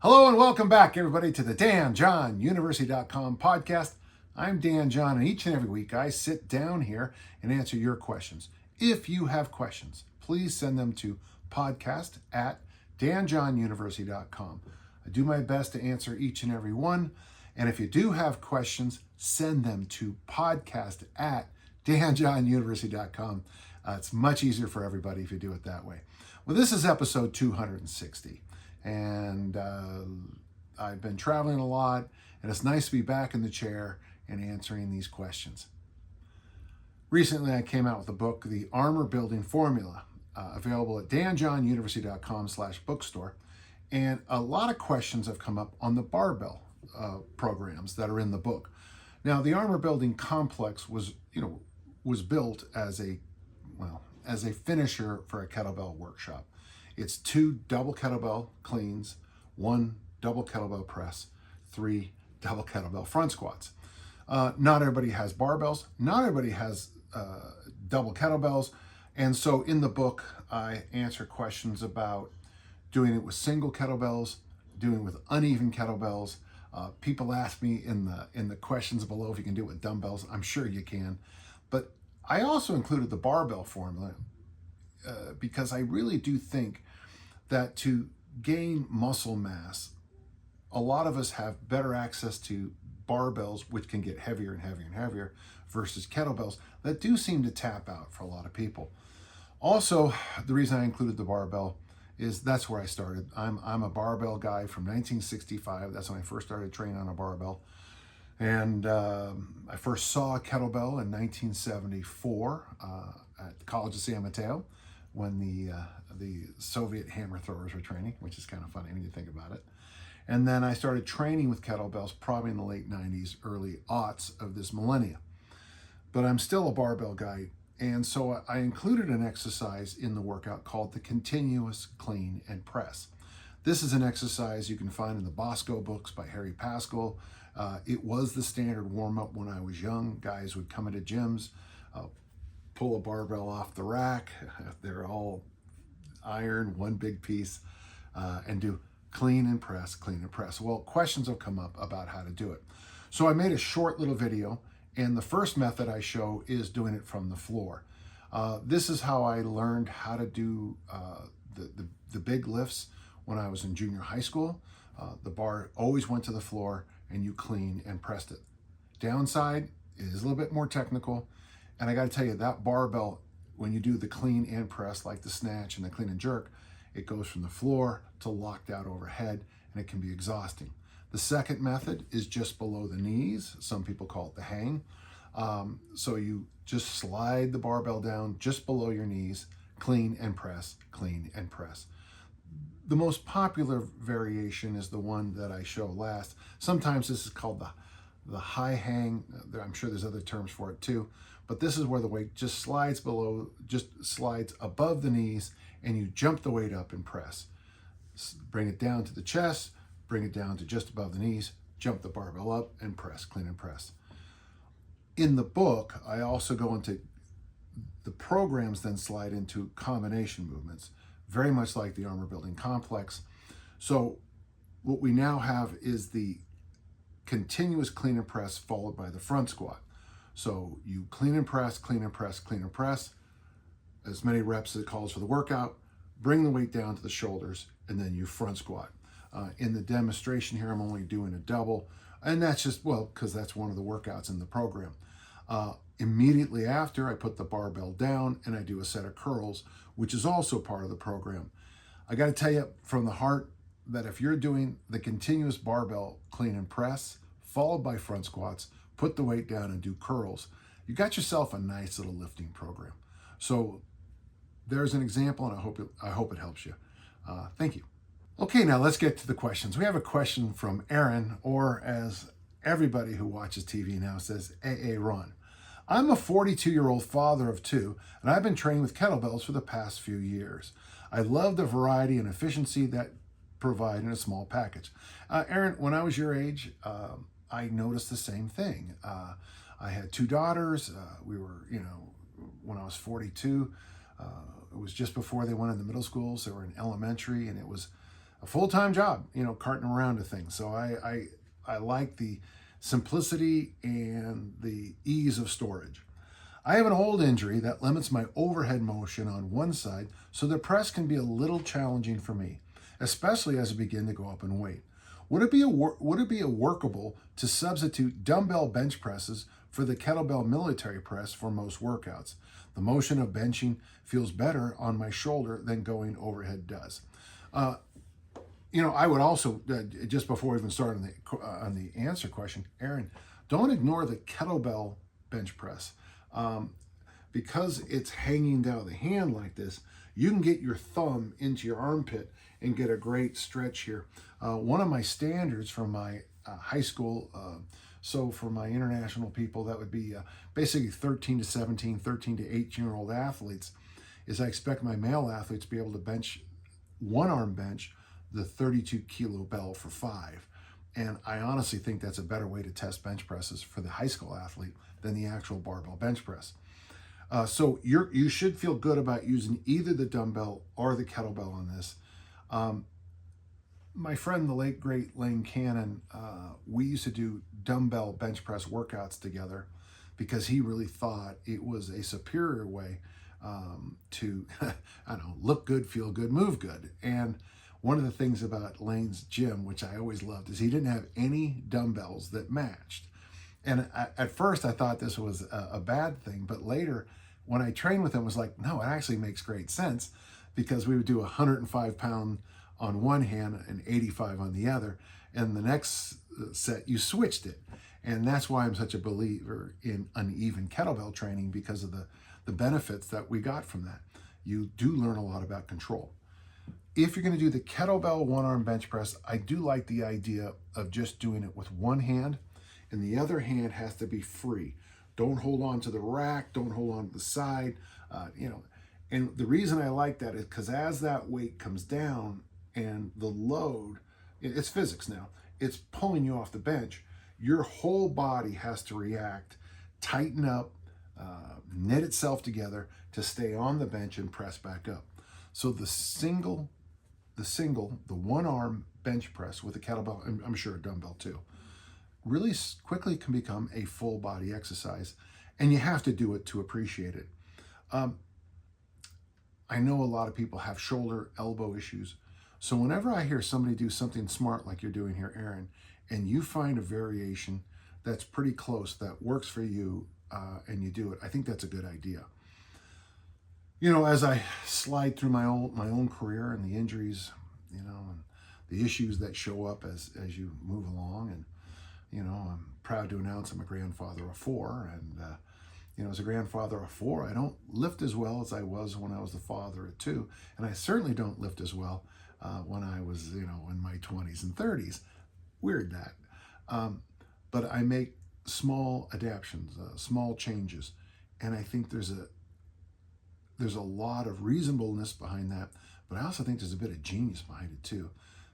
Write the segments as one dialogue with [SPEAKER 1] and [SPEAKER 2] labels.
[SPEAKER 1] Hello and welcome back, everybody, to the DanJohnUniversity.com podcast. I'm Dan John, and each and every week I sit down here and answer your questions. If you have questions, please send them to podcast@DanJohnUniversity.com. I do my best to answer each and every one, and if you do have questions, send them to podcast@DanJohnUniversity.com. It's much easier for everybody if you do it that way. Well, this is episode 260. And I've been traveling a lot, and it's nice to be back in the chair and answering these questions. Recently, I came out with a book, The Armor Building Formula, available at danjohnuniversity.com/bookstore. And a lot of questions have come up on the barbell programs that are in the book. Now, the armor building complex was built as a finisher for a kettlebell workshop. It's 2 double kettlebell cleans, 1 double kettlebell press, 3 double kettlebell front squats. Not everybody has barbells. Not everybody has double kettlebells. And so in the book, I answer questions about doing it with single kettlebells, doing it with uneven kettlebells. People ask me in the questions below if you can do it with dumbbells. I'm sure you can. But I also included the barbell formula because I really do think that to gain muscle mass, a lot of us have better access to barbells, which can get heavier and heavier and heavier, versus kettlebells that do seem to tap out for a lot of people. Also, the reason I included the barbell is that's where I started. I'm a barbell guy from 1965. That's when I first started training on a barbell. And I first saw a kettlebell in 1974 at the College of San Mateo, when the Soviet hammer throwers were training, which is kind of funny when you think about it. And then I started training with kettlebells probably in the late 90s, early aughts of this millennia. But I'm still a barbell guy, and so I included an exercise in the workout called the continuous clean and press. This is an exercise you can find in the Bosco books by Harry Pascal. It was the standard warm-up when I was young. Guys would come into gyms, pull a barbell off the rack, they're all iron, one big piece, and do clean and press, clean and press. Well, questions have come up about how to do it. So I made a short little video, and the first method I show is doing it from the floor. This is how I learned how to do the big lifts when I was in junior high school. The bar always went to the floor, and you clean and pressed it. Downside is a little bit more technical. And I got to tell you, that barbell, when you do the clean and press, like the snatch and the clean and jerk, it goes from the floor to locked out overhead, and it can be exhausting. The second method is just below the knees. Some people call it the hang. So you just slide the barbell down just below your knees, clean and press, clean and press. The most popular variation is the one that I show last. Sometimes this is called the high hang. I'm sure there's other terms for it too. But this is where the weight just slides above the knees, and you jump the weight up and press. Bring it down to the chest, bring it down to just above the knees, jump the barbell up and press, clean and press. In the book, I also go into the programs, then slide into combination movements, very much like the armor building complex. So what we now have is the continuous clean and press followed by the front squat. So you clean and press, clean and press, clean and press, as many reps as it calls for the workout, bring the weight down to the shoulders, and then you front squat. In the demonstration here, I'm only doing a double, and that's just, because that's one of the workouts in the program. Immediately after, I put the barbell down and I do a set of curls, which is also part of the program. I got to tell you from the heart that if you're doing the continuous barbell clean and press, followed by front squats, put the weight down and do curls, you got yourself a nice little lifting program. So there's an example, and I hope it helps you. Thank you. Okay, now let's get to the questions. We have a question from Aaron, or as everybody who watches TV now says, AA Ron. I'm a 42-year-old father of 2, and I've been training with kettlebells for the past few years. I love the variety and efficiency that provide in a small package. Aaron, when I was your age, I noticed the same thing. I had 2 daughters. We were, when I was 42, it was just before they went into middle schools. They were in elementary, and it was a full-time job, carting around to things. So I like the simplicity and the ease of storage. I have an old injury that limits my overhead motion on one side, so the press can be a little challenging for me, especially as I begin to go up in weight. Would it be workable to substitute dumbbell bench presses for the kettlebell military press for most workouts? The motion of benching feels better on my shoulder than going overhead does. I would also, just before we even start on the answer question, Aaron, don't ignore the kettlebell bench press. Because it's hanging down the hand like this, you can get your thumb into your armpit and get a great stretch here. One of my standards from my high school, so for my international people, that would be basically 13 to 17, 13 to 18-year-old athletes, is I expect my male athletes to be able to bench, one arm bench, the 32 kilo bell for 5. And I honestly think that's a better way to test bench presses for the high school athlete than the actual barbell bench press. So you should feel good about using either the dumbbell or the kettlebell on this. My friend, the late great Lane Cannon, we used to do dumbbell bench press workouts together because he really thought it was a superior way to, look good, feel good, move good. And one of the things about Lane's gym, which I always loved, is he didn't have any dumbbells that matched. And at first I thought this was a bad thing, but later when I trained with him, it was like, no, it actually makes great sense, because we would do 105 pound on one hand and 85 on the other. And the next set, you switched it. And that's why I'm such a believer in uneven kettlebell training, because of the benefits that we got from that. You do learn a lot about control. If you're going to do the kettlebell one-arm bench press, I do like the idea of just doing it with one hand, and the other hand has to be free. Don't hold on to the rack, don't hold on to the side, And the reason I like that is because as that weight comes down and the load, it's physics now, it's pulling you off the bench, your whole body has to react, tighten up, knit itself together to stay on the bench and press back up. So the one arm bench press with a kettlebell, and I'm sure a dumbbell too, really quickly can become a full body exercise, and you have to do it to appreciate it. I know a lot of people have shoulder, elbow issues. So whenever I hear somebody do something smart like you're doing here, Aaron, and you find a variation that's pretty close, that works for you, and you do it, I think that's a good idea. As I slide through my own career and the injuries, and the issues that show up as you move along, and I'm proud to announce I'm a grandfather of 4, and as a grandfather of 4, I don't lift as well as I was when I was the father of 2, and I certainly don't lift as well when I was in my 20s and 30s. Weird that, but I make small adaptations, small changes, and I think there's a lot of reasonableness behind that, but I also think there's a bit of genius behind it too,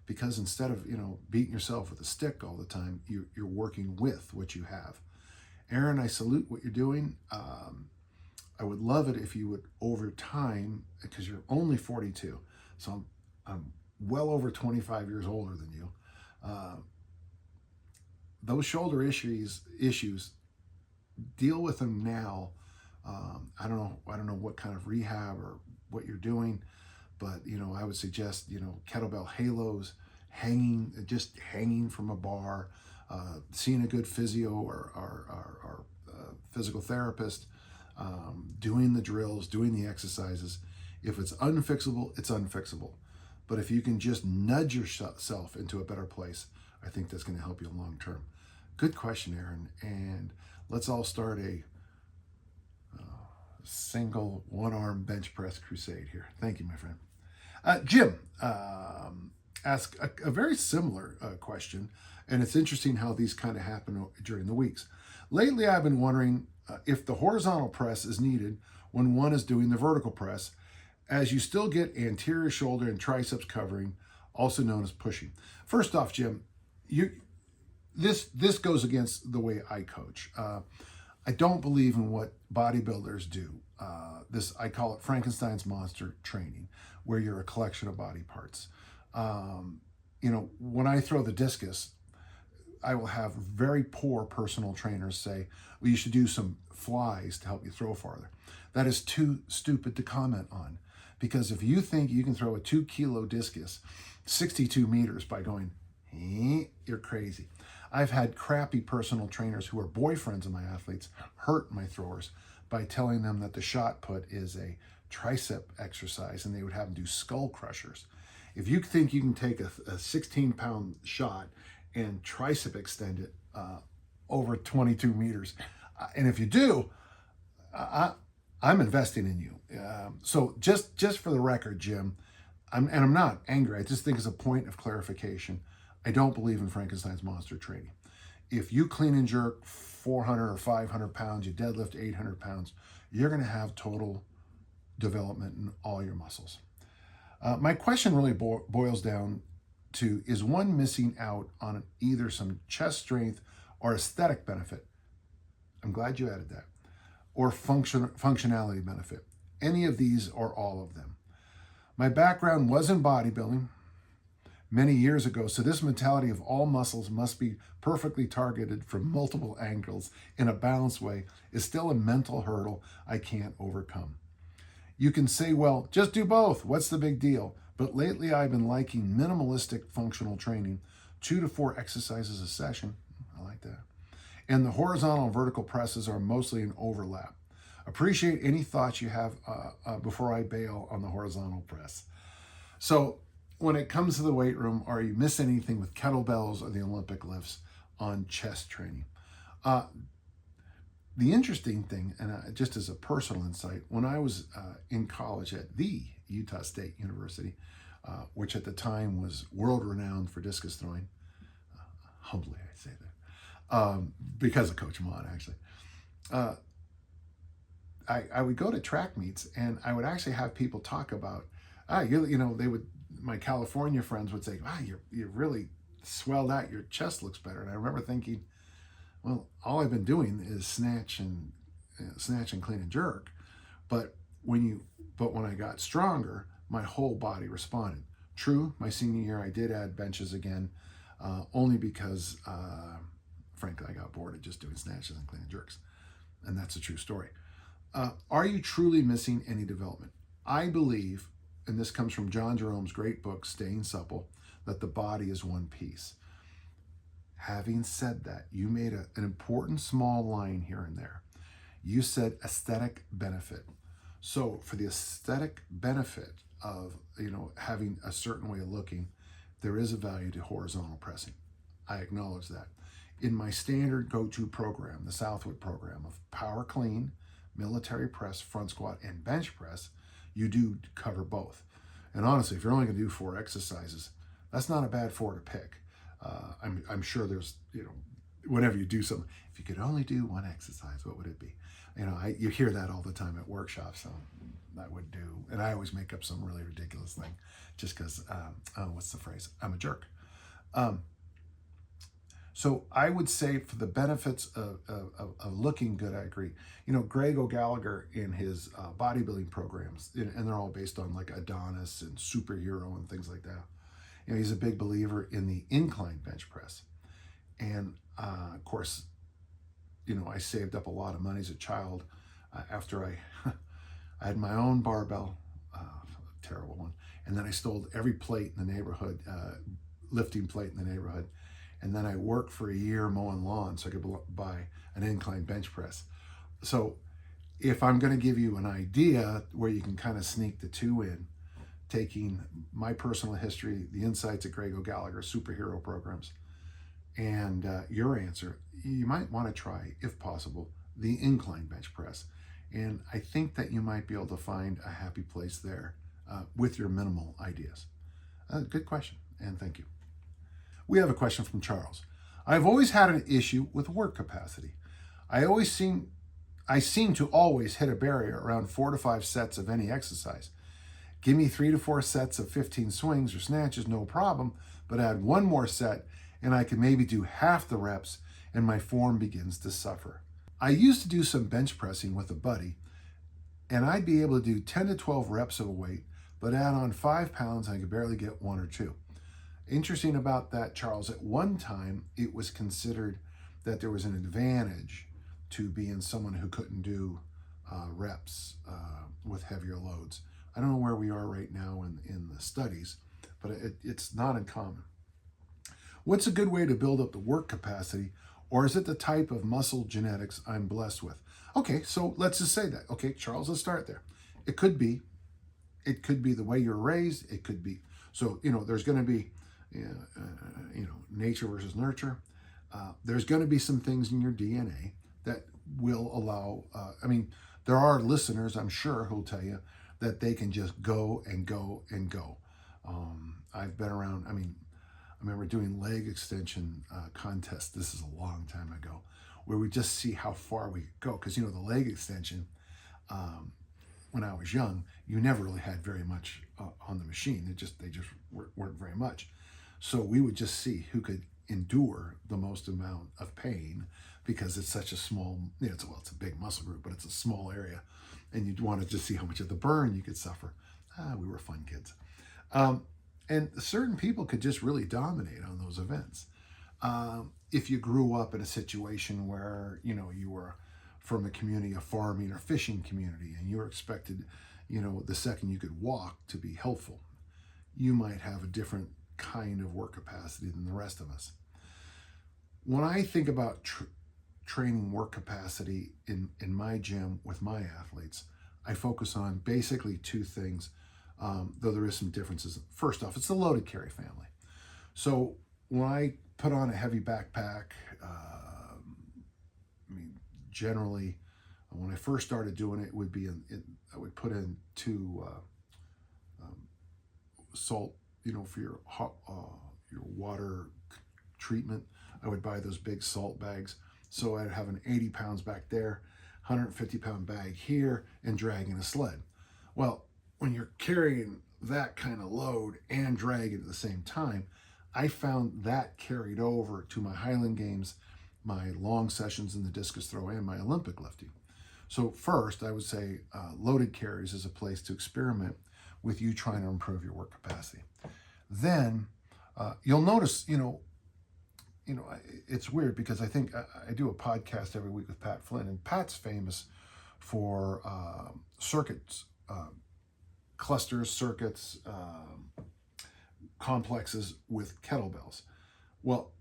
[SPEAKER 1] because instead of beating yourself with a stick all the time, you're working with what you have. Aaron, I salute what you're doing. I would love it if you would, over time, because you're only 42, so I'm well over 25 years older than you. Those shoulder issues, deal with them now. I don't know what kind of rehab or what you're doing, but I would suggest kettlebell halos, just hanging from a bar, seeing a good physio or physical therapist, doing the drills, doing the exercises. If it's unfixable, it's unfixable. But if you can just nudge yourself into a better place, I think that's going to help you long term. Good question, Aaron. And let's all start a single one-arm bench press crusade here. Thank you, my friend. Jim asked a very similar question, and it's interesting how these kind of happen during the weeks. Lately, I've been wondering if the horizontal press is needed when one is doing the vertical press, as you still get anterior shoulder and triceps covering, also known as pushing. First off, Jim, this goes against the way I coach. I don't believe in what bodybuilders do. I call it Frankenstein's monster training, where you're a collection of body parts. When I throw the discus, I will have very poor personal trainers say, well, you should do some flies to help you throw farther. That is too stupid to comment on, because if you think you can throw a 2-kilo discus 62 meters by going, you're crazy. I've had crappy personal trainers who are boyfriends of my athletes hurt my throwers by telling them that the shot put is a tricep exercise, and they would have them do skull crushers. If you think you can take a 16-pound shot and tricep extend it over 22 meters, and if you do, I'm investing in you. So just for the record, Jim, I'm not angry. I just think it's a point of clarification. I don't believe in Frankenstein's monster training. If you clean and jerk 400 or 500 pounds, you deadlift 800 pounds, you're going to have total development in all your muscles. My question really boils down to, is one missing out on either some chest strength or aesthetic benefit? I'm glad you added that. Or functionality benefit. Any of these or all of them. My background was in bodybuilding many years ago, so this mentality of all muscles must be perfectly targeted from multiple angles in a balanced way is still a mental hurdle I can't overcome. You can say, well, just do both. What's the big deal? But lately I've been liking minimalistic functional training, 2 to 4 exercises a session. I like that. And the horizontal and vertical presses are mostly an overlap. Appreciate any thoughts you have before I bail on the horizontal press. So when it comes to the weight room, are you miss anything with kettlebells or the Olympic lifts on chest training? The interesting thing, and just as a personal insight, when I was in college at the Utah State University, which at the time was world-renowned for discus throwing, humbly I say that, because of Coach Mott, actually, I would go to track meets, and I would actually have people talk about, my California friends would say, wow, you're really swelled out, your chest looks better. And I remember thinking, well, all I've been doing is snatch and clean and jerk. But when I got stronger, my whole body responded. True, my senior year I did add benches again, only because, frankly, I got bored of just doing snatches and clean and jerks. And that's a true story. Are you truly missing any development? I believe, and this comes from John Jerome's great book, Staying Supple, that the body is one piece. Having said that, you made an important small line here and there. You said aesthetic benefit. So for the aesthetic benefit of having a certain way of looking, there is a value to horizontal pressing. I acknowledge that. In my standard go-to program, the Southwood program of power clean, military press, front squat, and bench press, you do cover both. And honestly, if you're only going to do 4 exercises, that's not a bad 4 to pick. I'm sure there's, whenever you do something, if you could only do 1 exercise, what would it be? You hear that all the time at workshops, so that would do. And I always make up some really ridiculous thing just because, what's the phrase? I'm a jerk. So I would say for the benefits of looking good, I agree. Greg O'Gallagher in his bodybuilding programs, and they're all based on like Adonis and Superhero and things like that. He's a big believer in the incline bench press. And of course, I saved up a lot of money as a child after I had my own barbell, terrible one. And then I stole every plate in the neighborhood, lifting plate in the neighborhood. And then I worked for a year mowing lawns so I could buy an incline bench press. So if I'm going to give you an idea where you can kind of sneak the 2 in, taking my personal history, the insights of Greg O'Gallagher's Superhero programs, and your answer, you might want to try, if possible, the incline bench press. And I think that you might be able to find a happy place there with your minimal ideas. Good question, and thank you. We have a question from Charles. I've always had an issue with work capacity. I seem to always hit a barrier around 4 to 5 sets of any exercise. Give me 3 to 4 sets of 15 swings or snatches, no problem, but add 1 more set and I can maybe do half the reps and my form begins to suffer. I used to do some bench pressing with a buddy and I'd be able to do 10 to 12 reps of a weight, but add on 5 pounds, I could barely get 1 or 2. Interesting about that, Charles, at one time, it was considered that there was an advantage to being someone who couldn't do reps with heavier loads. I don't know where we are right now in the studies, but it's not uncommon. What's a good way to build up the work capacity, or is it the type of muscle genetics I'm blessed with? Okay, so let's just say that. Okay, Charles, let's start there. It could be the way you're raised. It could be, so, there's going to be, nature versus nurture. There's going to be some things in your DNA that will allow, there are listeners, I'm sure, who'll tell you that they can just go and go and go. I've been around, I remember doing leg extension contests. This is a long time ago, where we just see how far we could go. Because, the leg extension, when I was young, you never really had very much on the machine. They just weren't very much. So we would just see who could endure the most amount of pain, because it's such a small, it's a big muscle group, but it's a small area. And you'd want to just see how much of the burn you could suffer. We were fun kids. And certain people could just really dominate on those events. If you grew up in a situation where, you were from a farming or fishing community, and you were expected, the second you could walk to be helpful, you might have a different kind of work capacity than the rest of us. When I think about training work capacity in my gym with my athletes, I focus on basically 2 things, though there is some differences. First off, it's the loaded carry family. So when I put on a heavy backpack, generally, when I first started doing it, would be I would put in 2 salt, for your water treatment. I would buy those big salt bags. So I'd have an 80 pounds back there, 150 pound bag here, and dragging a sled. Well, when you're carrying that kind of load and dragging at the same time, I found that carried over to my Highland Games, my long sessions in the discus throw, and my Olympic lifting. So first, I would say loaded carries is a place to experiment with you trying to improve your work capacity. Then you'll notice, it's weird, because I think I do a podcast every week with Pat Flynn, and Pat's famous for circuits, clusters, circuits, complexes with kettlebells. Well,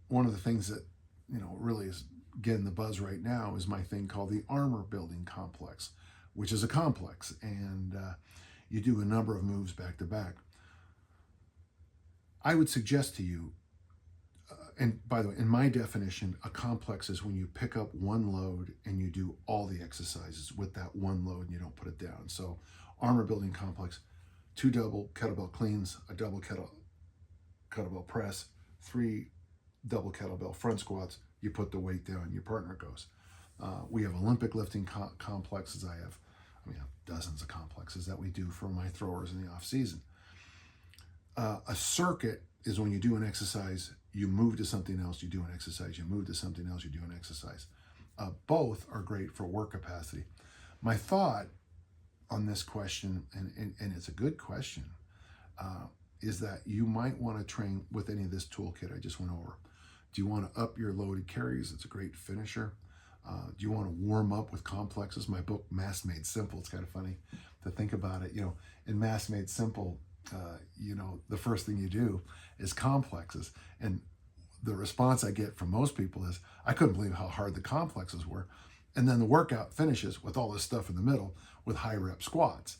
[SPEAKER 1] one of the things that, really is getting the buzz right now is my thing called the armor building complex, which is a complex, and you do a number of moves back to back. I would suggest to you, and by the way, in my definition, a complex is when you pick up one load and you do all the exercises with that one load and you don't put it down. So armor building complex, 2 double kettlebell cleans, a double kettlebell press, 3 double kettlebell front squats, you put the weight down, your partner goes. We have Olympic lifting complexes. I have dozens of complexes that we do for my throwers in the off season. A circuit is when you do an exercise, you move to something else, you do an exercise, you move to something else, you do an exercise. Both are great for work capacity. My thought on this question, and it's a good question, is that you might want to train with any of this toolkit I just went over. Do you want to up your loaded carries? It's a great finisher. Do you want to warm up with complexes? My book, Mass Made Simple, it's kind of funny to think about it. In Mass Made Simple, the first thing you do is complexes. And the response I get from most people is, I couldn't believe how hard the complexes were. And then the workout finishes with all this stuff in the middle with high rep squats.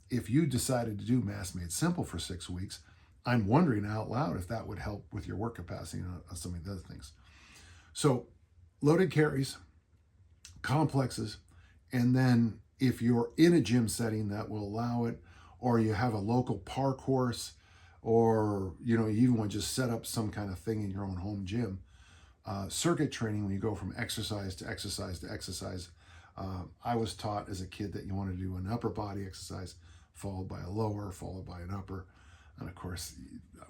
[SPEAKER 1] If you decided to do Mass Made Simple for 6 weeks, I'm wondering out loud if that would help with your work capacity on some of the other things. So loaded carries, complexes, and then if you're in a gym setting that will allow it, or you have a local park course, or you even want to just set up some kind of thing in your own home gym, circuit training, when you go from exercise to exercise to exercise. I was taught as a kid that you want to do an upper body exercise followed by a lower, followed by an upper. And of course,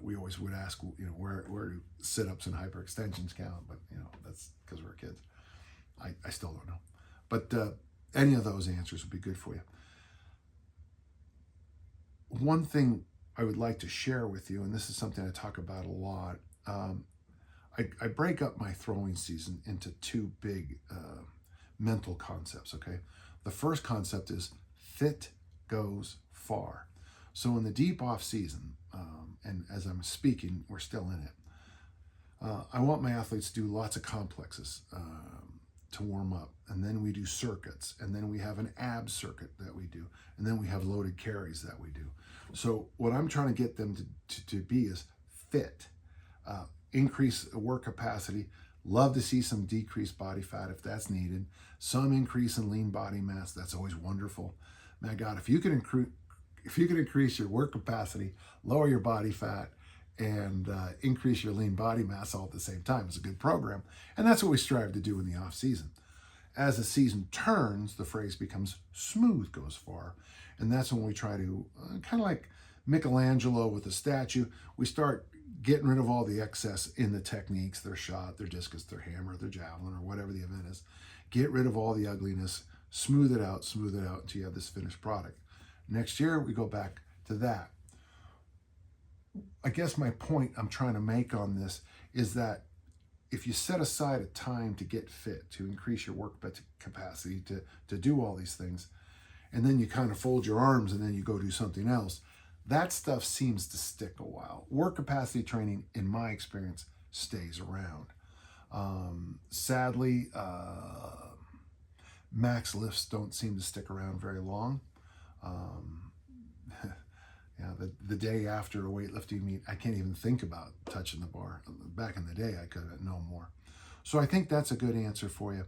[SPEAKER 1] we always would ask, where do sit-ups and hyperextensions count? But, that's because we're kids. I still don't know. But any of those answers would be good for you. one thing I would like to share with you, and this is something I talk about a lot, I break up my throwing season into two big mental concepts, okay? The first concept is fit goes far. So in the deep off season, and as I'm speaking, we're still in it, I want my athletes to do lots of complexes to warm up. And then we do circuits. And then we have an ab circuit that we do. And then we have loaded carries that we do. So what I'm trying to get them to be is fit, increase work capacity. Love to see some decreased body fat if that's needed. Some increase in lean body mass. That's always wonderful. My God, if you can increase your work capacity, lower your body fat, and increase your lean body mass all at the same time, it's a good program. And that's what we strive to do in the off season. As the season turns, the phrase becomes smooth goes far. And that's when we try to, kind of like Michelangelo with a statue, we start getting rid of all the excess in the techniques, their shot, their discus, their hammer, their javelin, or whatever the event is. Get rid of all the ugliness, smooth it out until you have this finished product. Next year, we go back to that. I guess my point I'm trying to make on this is that if you set aside a time to get fit, to increase your work capacity, to do all these things, and then you kind of fold your arms and then you go do something else, that stuff seems to stick a while. Work capacity training, in my experience, stays around. Sadly, max lifts don't seem to stick around very long. The day after a weightlifting meet, I can't even think about touching the bar. Back in the day, I could have no more. So I think that's a good answer for you.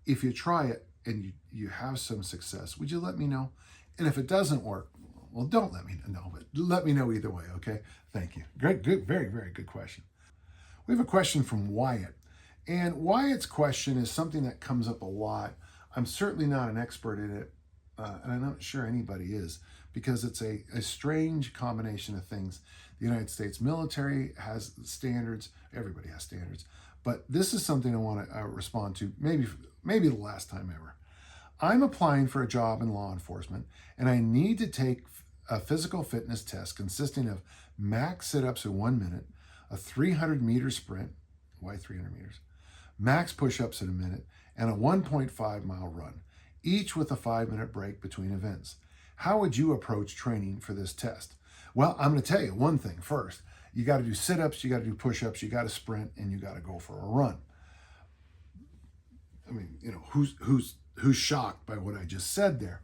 [SPEAKER 1] If you try it and you have some success, would you let me know? And if it doesn't work, well, don't let me know, but let me know either way, okay? Thank you. Great, good, very, very good question. We have a question from Wyatt. And Wyatt's question is something that comes up a lot. I'm certainly not an expert in it, and I'm not sure anybody is, because it's a strange combination of things. The United States military has standards, everybody has standards, but this is something I want to respond to, maybe the last time ever. I'm applying for a job in law enforcement, and I need to take a physical fitness test consisting of max sit-ups in 1 minute, a 300-meter sprint, why 300 meters, max push-ups in a minute, and a 1.5-mile run, each with a 5-minute break between events. How would you approach training for this test? Well, I'm going to tell you one thing first. You got to do sit-ups, you got to do push-ups, you got to sprint, and you got to go for a run. I mean, who's shocked by what I just said there?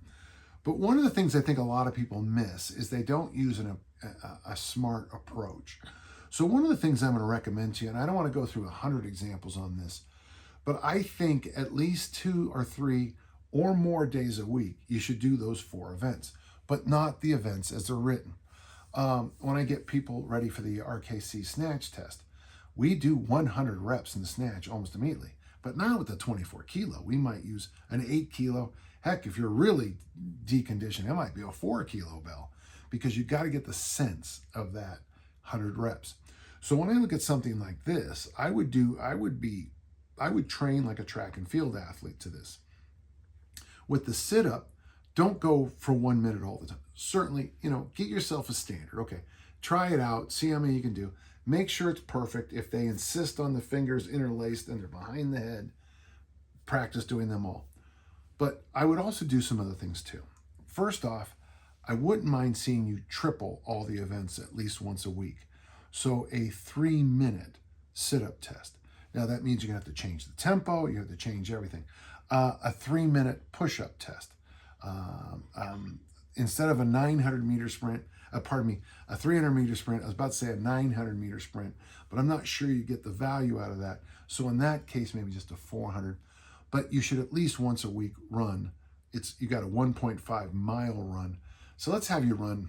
[SPEAKER 1] But one of the things I think a lot of people miss is they don't use a smart approach. So one of the things I'm going to recommend to you, and I don't want to go through 100 examples on this, but I think at least 2 or 3 or more days a week, you should do those 4 events, but not the events as they're written. When I get people ready for the RKC Snatch test, we do 100 reps in the Snatch almost immediately, but not with the 24 kilo. We might use an 8 kilo. Heck, if you're really deconditioned, it might be a 4 kilo bell, because you got to get the sense of that 100 reps. So when I look at something like this, I would train like a track and field athlete to this. With the sit-up, don't go for 1 minute all the time. Certainly, get yourself a standard. Okay, try it out, see how many you can do. Make sure it's perfect. If they insist on the fingers interlaced and they're behind the head, practice doing them all. But I would also do some other things too. First off, I wouldn't mind seeing you triple all the events at least once a week. So a 3-minute sit-up test. Now that means you're going to have to change the tempo, you have to change everything. A 3-minute push-up test. Instead of a 900-meter sprint, a 300-meter sprint, I was about to say a 900-meter sprint, but I'm not sure you get the value out of that. So in that case, maybe just a 400. But you should at least once a week run. You got a 1.5-mile run. So let's have you run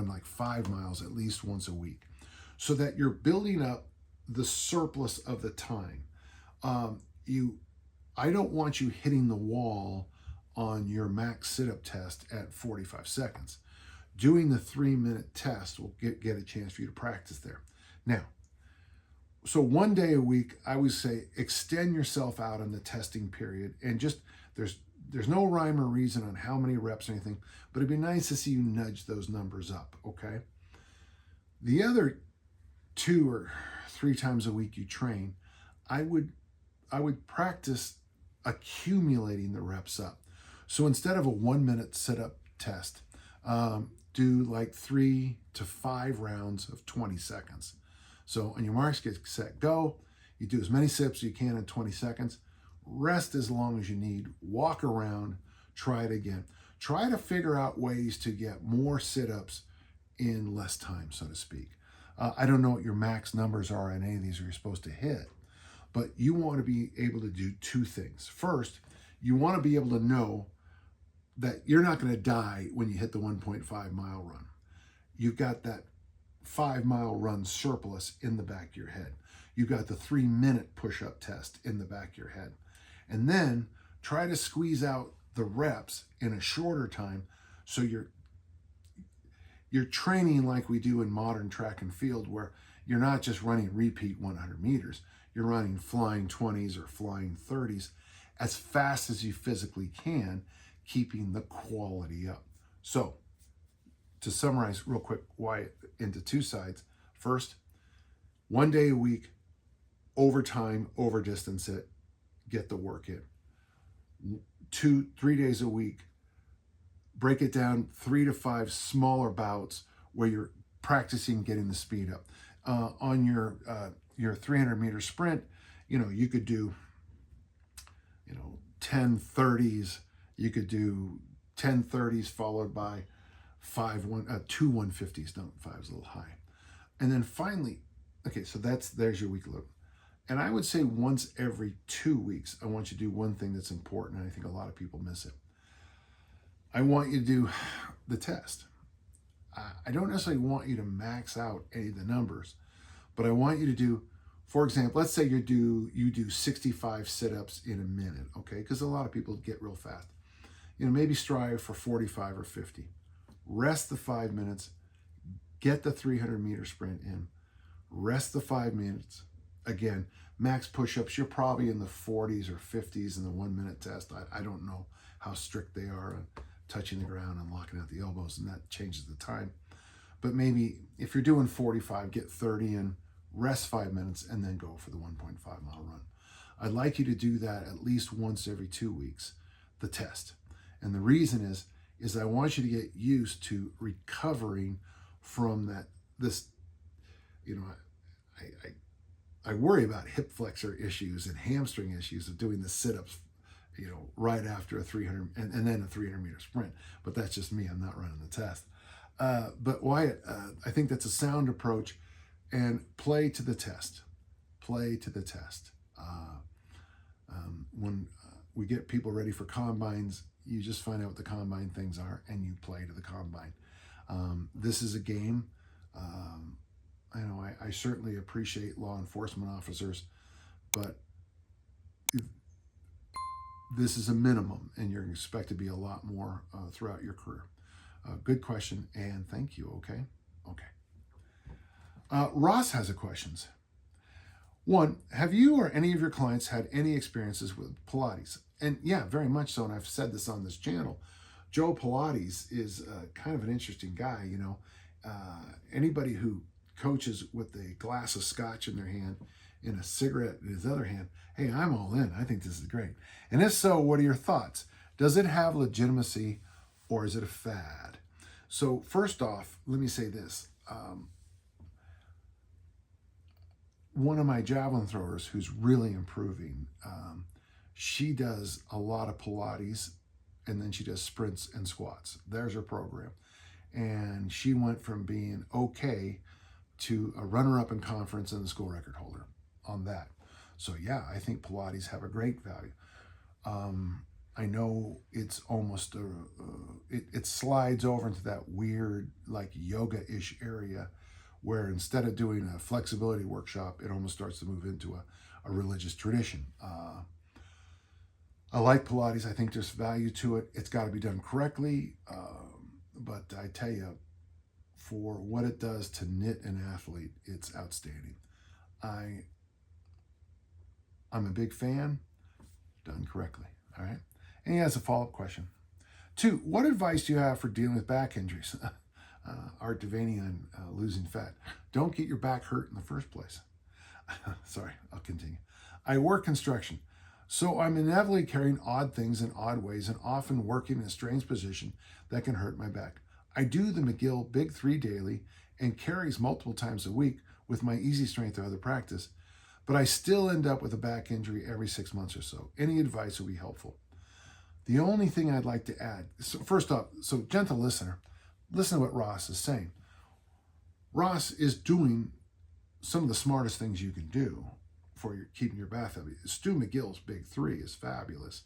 [SPEAKER 1] like 5 miles at least once a week, so that you're building up the surplus of the time. I don't want you hitting the wall on your max sit-up test at 45 seconds. Doing the 3-minute test will get a chance for you to practice there. Now, so 1 day a week, I would say extend yourself out in the testing period, and just there's there's no rhyme or reason on how many reps or anything, but it'd be nice to see you nudge those numbers up, okay? The other 2 or 3 times a week you train, I would practice accumulating the reps up. So instead of a 1-minute sit-up test, do like 3 to 5 rounds of 20 seconds. So on your marks, get set, go. You do as many sit-ups as you can in 20 seconds. Rest as long as you need. Walk around. Try it again. Try to figure out ways to get more sit-ups in less time, so to speak. I don't know what your max numbers are on any of these you're supposed to hit, but you want to be able to do 2 things. First, you want to be able to know that you're not going to die when you hit the 1.5 mile run. You've got that 5-mile run surplus in the back of your head. You've got the 3-minute push-up test in the back of your head. And then try to squeeze out the reps in a shorter time so you're training like we do in modern track and field, where you're not just running repeat 100 meters. You're running flying 20s or flying 30s as fast as you physically can, keeping the quality up. So to summarize real quick, why into 2 sides. First, 1 day a week, overtime, over distance it, get the work in. 2-3 days a week, break it down 3 to 5 smaller bouts where you're practicing getting the speed up. On your 300-meter sprint, you could do 10 30s. You could do 10 30s followed by 2 150s. No, 5 is a little high. And then finally, okay, so there's your week load. And I would say once every 2 weeks, I want you to do one thing that's important, and I think a lot of people miss it. I want you to do the test. I don't necessarily want you to max out any of the numbers, but I want you to do, for example, let's say you do 65 sit-ups in a minute, okay? Because a lot of people get real fast. Maybe strive for 45 or 50. Rest the 5 minutes, get the 300-meter sprint in, rest the 5 minutes. Again, max push-ups, you're probably in the 40s or 50s in the 1-minute test. I don't know how strict they are on touching the ground and locking out the elbows, and that changes the time. But maybe if you're doing 45, get 30 in, rest 5 minutes, and then go for the 1.5-mile run. I'd like you to do that at least once every 2 weeks, the test. And the reason is I want you to get used to recovering from I worry about hip flexor issues and hamstring issues of doing the sit-ups, right after a 300 and then a 300-meter sprint. But that's just me. I'm not running the test. But Wyatt, I think that's a sound approach, and play to the test. Play to the test. When we get people ready for combines, you just find out what the combine things are and you play to the combine. This is a game. I certainly appreciate law enforcement officers, but this is a minimum, and you're expected to be a lot more throughout your career. Good question, and thank you. Okay. Ross has a questions. 1, have you or any of your clients had any experiences with Pilates? And yeah, very much so, and I've said this on this channel. Joe Pilates is kind of an interesting guy. Anybody who coaches with a glass of scotch in their hand and a cigarette in his other hand, hey, I'm all in. I think this is great. And if so, what are your thoughts? Does it have legitimacy, or is it a fad? So first off, let me say this. One of my javelin throwers who's really improving, she does a lot of Pilates, and then she does sprints and squats. There's her program. And she went from being okay to a runner-up in conference and the school record holder on that. So yeah, I think Pilates have a great value. I know it's almost it slides over into that weird like yoga-ish area where instead of doing a flexibility workshop, it almost starts to move into a religious tradition. I like Pilates. I think there's value to it. It's got to be done correctly. But I tell you, for what it does to knit an athlete, it's outstanding. I'm a big fan, done correctly. All right. And he has a follow-up question. 2, what advice do you have for dealing with back injuries? Art Devaney on losing fat. Don't get your back hurt in the first place. Sorry, I'll continue. I work construction, so I'm inevitably carrying odd things in odd ways and often working in a strange position that can hurt my back. I do the McGill Big 3 daily and carries multiple times a week with my easy strength or other practice, but I still end up with a back injury every 6 months or so. Any advice would be helpful. The only thing I'd like to add, so first off, so gentle listener, listen to what Ross is saying. Ross is doing some of the smartest things you can do for keeping your back healthy. Stu McGill's Big 3 is fabulous.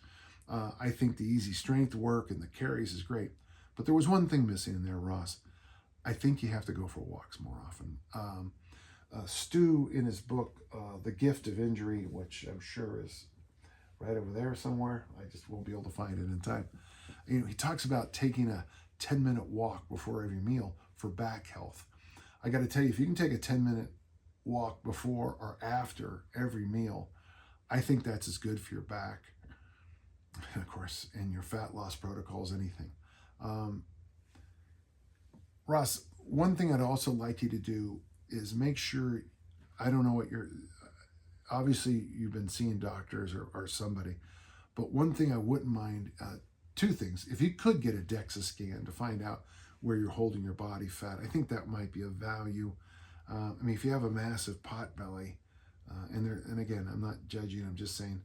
[SPEAKER 1] I think the easy strength work and the carries is great. But there was one thing missing in there, Ross. I think you have to go for walks more often. Stu, in his book, The Gift of Injury, which I'm sure is right over there somewhere. I just won't be able to find it in time. He talks about taking a 10-minute walk before every meal for back health. I got to tell you, if you can take a 10-minute walk before or after every meal, I think that's as good for your back, and of course, and your fat loss protocols, anything. Ross, one thing I'd also like you to do is make sure, I don't know what obviously you've been seeing doctors or somebody, but one thing I wouldn't mind, 2 things. If you could get a DEXA scan to find out where you're holding your body fat, I think that might be of value. If you have a massive pot belly, and again, I'm not judging, I'm just saying,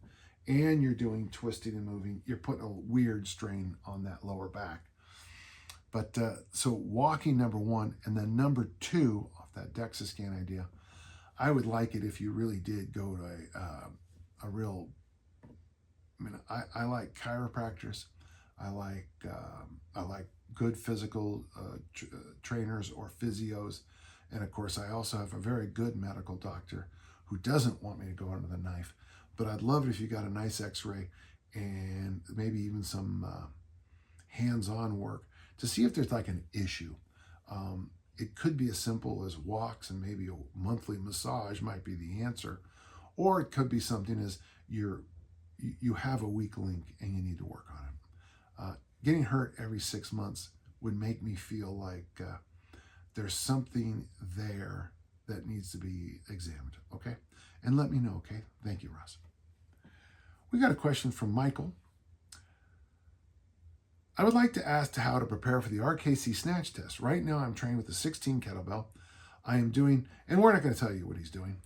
[SPEAKER 1] and you're doing twisting and moving, you're putting a weird strain on that lower back. But so walking, number 1, and then number 2, off that DEXA scan idea, I would like it if you really did go to a real, I like chiropractors. I like good physical trainers or physios. And of course, I also have a very good medical doctor who doesn't want me to go under the knife. But I'd love it if you got a nice x-ray and maybe even some hands-on work to see if there's like an issue. It could be as simple as walks, and maybe a monthly massage might be the answer. Or it could be something as you have a weak link and you need to work on it. Getting hurt every 6 months would make me feel like there's something there that needs to be examined, okay? And let me know, okay? Thank you, Ross. We got a question from Michael. I would like to ask how to prepare for the RKC Snatch test. Right now, I'm trained with a 16 kettlebell. I am doing, and we're not going to tell you what he's doing.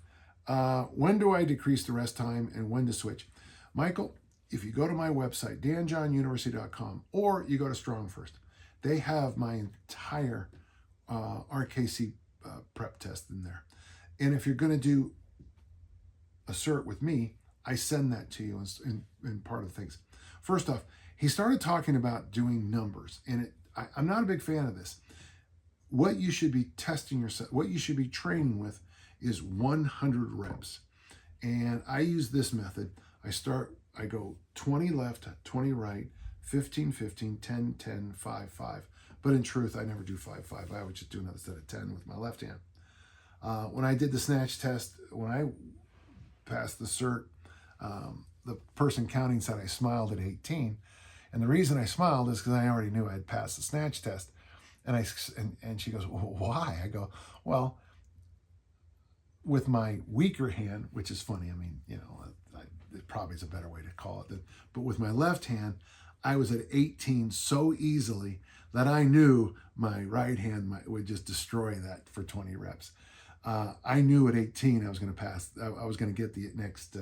[SPEAKER 1] When do I decrease the rest time and when to switch? Michael, if you go to my website, danjohnuniversity.com, or you go to Strong First, they have my entire RKC prep test in there. And if you're going to do a cert with me, I send that to you in part of the things. First off, he started talking about doing numbers, and I'm not a big fan of this. What you should be testing yourself, what you should be training with is 100 reps. And I use this method. I go 20 left, 20 right, 15, 15, 10, 10, 5, 5. But in truth, I never do 5, 5. I would just do another set of 10 with my left hand. When I did the snatch test, when I passed the cert, the person counting said I smiled at 18. And the reason I smiled is because I already knew I'd passed the snatch test. And she goes, well, why? I go, well, with my weaker hand, which is funny. It probably is a better way to call it. But with my left hand, I was at 18 so easily that I knew my right hand would just destroy that for 20 reps. I knew at 18 I was going to pass. I was going to get the next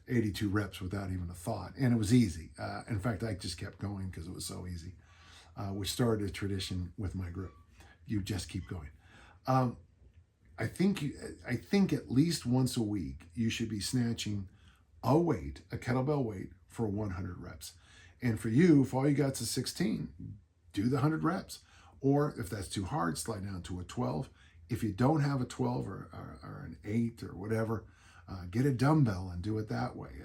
[SPEAKER 1] 82 reps without even a thought. And it was easy. In fact, I just kept going because it was so easy, which started a tradition with my group. You just keep going. I think at least once a week, you should be snatching a kettlebell weight for 100 reps. And for you, if all you got's a 16, do the 100 reps. Or if that's too hard, slide down to a 12. If you don't have a 12 or an 8 or whatever, get a dumbbell and do it that way.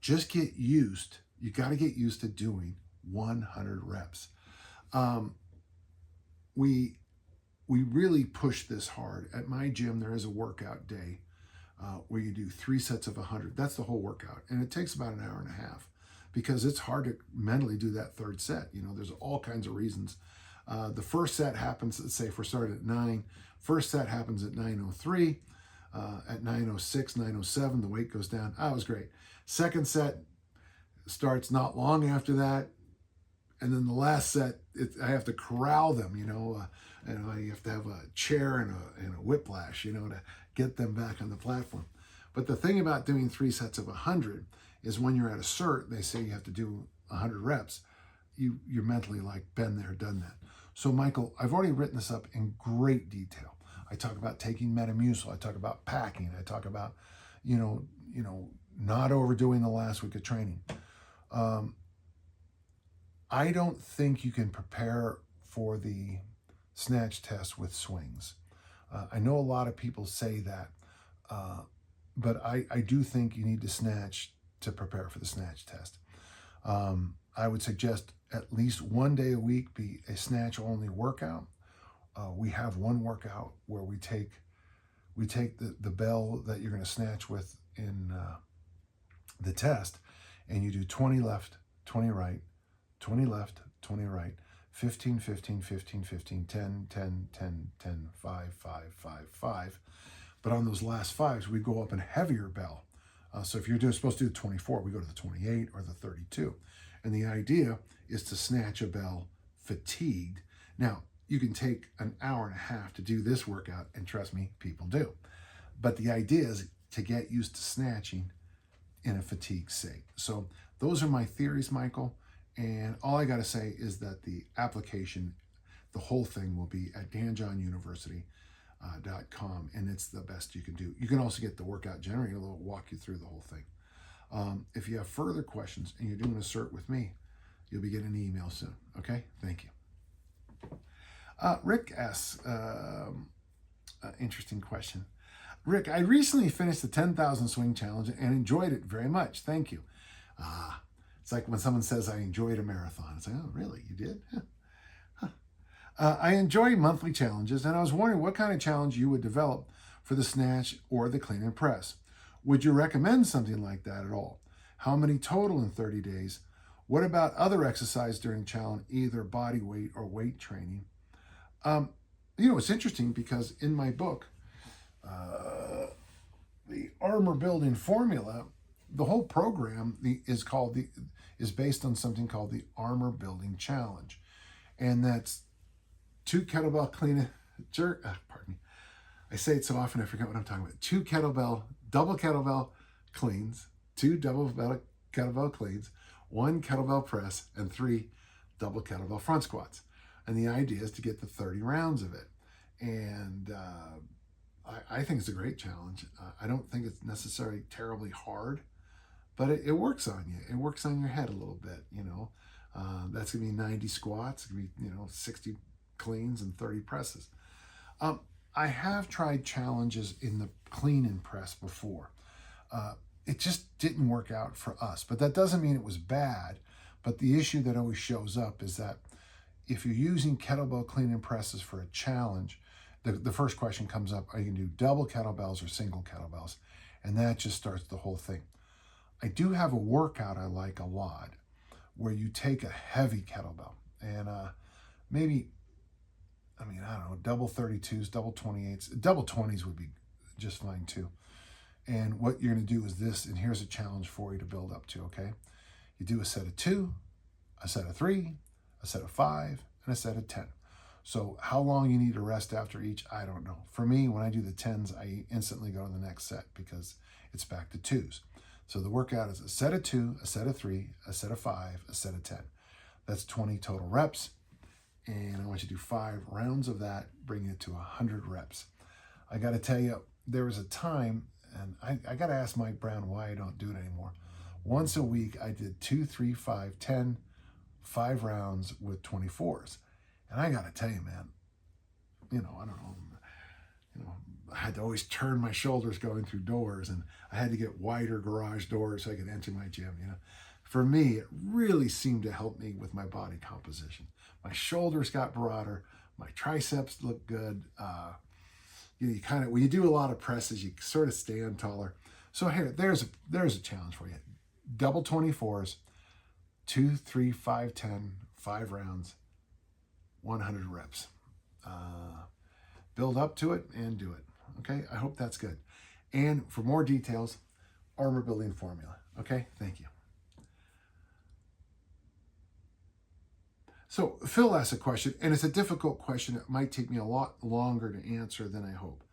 [SPEAKER 1] Just get used. You got to get used to doing 100 reps. We really push this hard. At my gym, there is a workout day where you do 3 sets of 100. That's the whole workout. And it takes about an hour and a half. because it's hard to mentally do that third set. There's all kinds of reasons. The first set happens, let's say if we're starting at 9, first set happens at 9:03. At 9:06, 9:07, the weight goes down. It was great. Second set starts not long after that. And then the last set, I have to corral them, and you have to have a chair and a whiplash, to get them back on the platform. But the thing about doing 3 sets of 100 is when you're at a cert, they say you have to do 100 reps. You're mentally like, been there, done that. So Michael, I've already written this up in great detail. I talk about taking Metamucil. I talk about packing. I talk about, not overdoing the last week of training. I don't think you can prepare for the snatch test with swings. I know a lot of people say that, but I do think you need to snatch to prepare for the snatch test. I would suggest at least 1 day a week be a snatch only workout. We have one workout where we take the bell that you're going to snatch with in the test, and you do 20 left, 20 right, 20 left, 20 right, 15, 15, 15, 15, 10, 10, 10, 10, 5, 5, 5, 5. But on those last 5s, we go up in heavier bell. So if you're supposed to do the 24, we go to the 28 or the 32. And the idea is to snatch a bell fatigued. Now, you can take an hour and a half to do this workout, and trust me, people do. But the idea is to get used to snatching in a fatigue state. So those are my theories, Michael. And all I got to say is that the application, the whole thing will be at danjohnuniversity.com, and it's the best you can do. You can also get the workout generator. It'll walk you through the whole thing. If you have further questions and you're doing a cert with me, you'll be getting an email soon. Okay? Thank you. Rick asks, interesting question. Rick, I recently finished the 10,000 swing challenge and enjoyed it very much. Thank you. It's like when someone says, I enjoyed a marathon. It's like, oh, really? You did? Huh. I enjoy monthly challenges, and I was wondering what kind of challenge you would develop for the snatch or the clean and press. Would you recommend something like that at all? How many total in 30 days? What about other exercise during challenge, either body weight or weight training? It's interesting because in my book, the armor building formula, the whole program is based on something called the Armor Building Challenge. And that's 2 kettlebell clean, pardon me. I say it so often I forget what I'm talking about. 2 double kettlebell cleans, 2 double kettlebell cleans, 1 kettlebell press, and 3 double kettlebell front squats. And the idea is to get to 30 rounds of it. And I think it's a great challenge. I don't think it's necessarily terribly hard, but it works on you. It works on your head a little bit, That's going to be 90 squats. It's going to be, 60 cleans and 30 presses. I have tried challenges in the clean and press before. It just didn't work out for us, but that doesn't mean it was bad. But the issue that always shows up is that if you're using kettlebell clean and presses for a challenge, the first question comes up, are you going to do double kettlebells or single kettlebells? And that just starts the whole thing. I do have a workout I like a lot where you take a heavy kettlebell and double 32s, double 28s, double 20s would be just fine too. And what you're going to do is this, and here's a challenge for you to build up to, okay? You do a set of 2, a set of 3, a set of 5, and a set of 10. So how long you need to rest after each, I don't know. For me, when I do the 10s, I instantly go to the next set because it's back to 2s. So the workout is a set of 2, a set of 3, a set of 5, a set of 10. That's 20 total reps. And I want you to do 5 rounds of that, bringing it to 100 reps. I got to tell you, there was a time, and I got to ask Mike Brown why I don't do it anymore. Once a week, I did 2, 3, 5, 10, 5 rounds with 24s. And I got to tell you, man, I don't know, I had to always turn my shoulders going through doors, and I had to get wider garage doors so I could enter my gym, For me, it really seemed to help me with my body composition. My shoulders got broader, my triceps looked good. You kind of, when you do a lot of presses, you sort of stand taller. So here, there's a challenge for you. Double 24s, 2, 3, 5, 10, 5 rounds, 100 reps. Build up to it and do it. Okay, I hope that's good. And for more details, armor building formula. Okay, thank you. So Phil asked a question, and it's a difficult question. It might take me a lot longer to answer than I hope.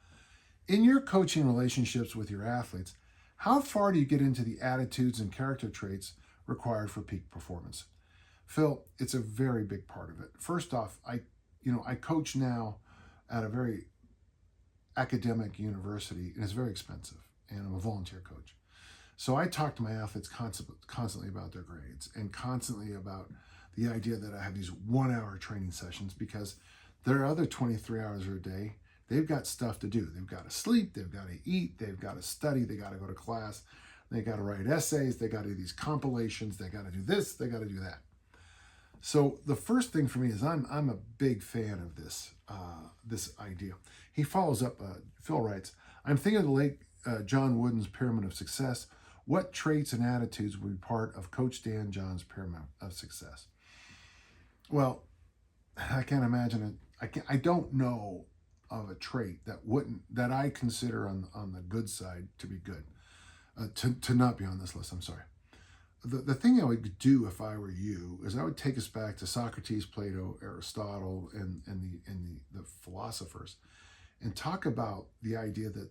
[SPEAKER 1] In your coaching relationships with your athletes, how far do you get into the attitudes and character traits required for peak performance? Phil, it's a very big part of it. First off, I coach now at a very academic university, and it's very expensive, and I'm a volunteer coach. So I talk to my athletes constantly about their grades and constantly about the idea that I have these 1-hour training sessions, because there are other 23 hours a day. They've got stuff to do. They've got to sleep, they've got to eat, they've got to study, they got to go to class, they got to write essays, they got to do these compilations, they got to do this, they got to do that. So the first thing for me is I'm a big fan of this idea. He follows up, Phil writes, I'm thinking of the late John Wooden's Pyramid of Success. What traits and attitudes would be part of Coach Dan John's Pyramid of Success? Well, I can't imagine it. I don't know of a trait that I consider on the good side to be good, to not be on this list. I'm sorry. The thing I would do if I were you is I would take us back to Socrates, Plato, Aristotle, and the philosophers, and talk about the idea that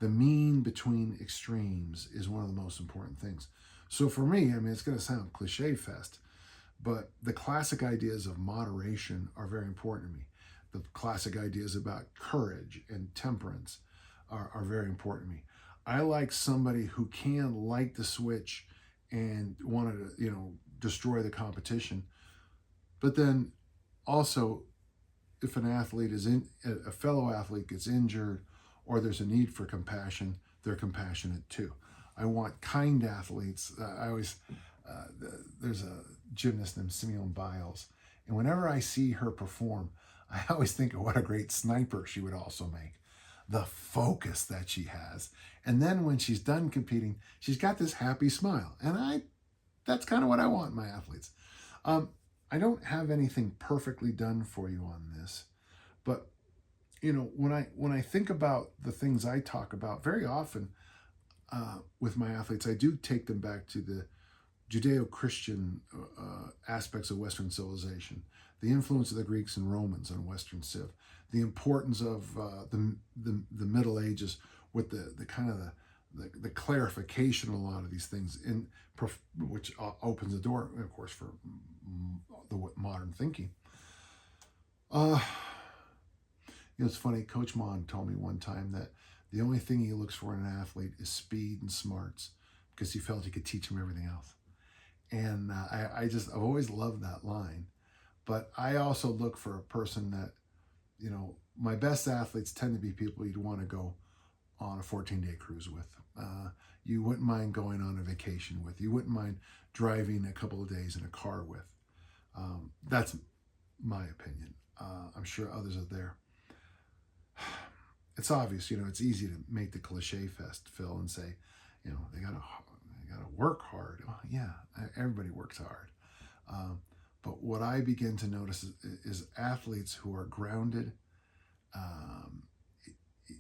[SPEAKER 1] the mean between extremes is one of the most important things. So for me, I mean, it's going to sound cliche fest, but the classic ideas of moderation are very important to me. The classic ideas about courage and temperance are very important to me. I like somebody who can light the switch and want to, destroy the competition. But then also, if an athlete a fellow athlete gets injured or there's a need for compassion, they're compassionate too. I want kind athletes. There's a gymnast named Simone Biles, and whenever I see her perform, I always think of what a great sniper she would also make. The focus that she has. And then when she's done competing, she's got this happy smile. And that's kind of what I want in my athletes. I don't have anything perfectly done for you on this, but when I think about the things I talk about, very often with my athletes, I do take them back to the Judeo-Christian aspects of Western civilization, the influence of the Greeks and Romans on Western civ, the importance of the Middle Ages with the kind of the clarification of a lot of these things, which opens the door, of course, for the modern thinking. It's funny, Coach Mon told me one time that the only thing he looks for in an athlete is speed and smarts, because he felt he could teach him everything else. And I've always loved that line. But I also look for a person that, my best athletes tend to be people you'd want to go on a 14-day cruise with. You wouldn't mind going on a vacation with. You wouldn't mind driving a couple of days in a car with. That's my opinion. I'm sure others are there. It's obvious, it's easy to make the cliche fest, Phil, and say, they gotta work hard. Well, yeah, everybody works hard. But what I begin to notice is athletes who are grounded,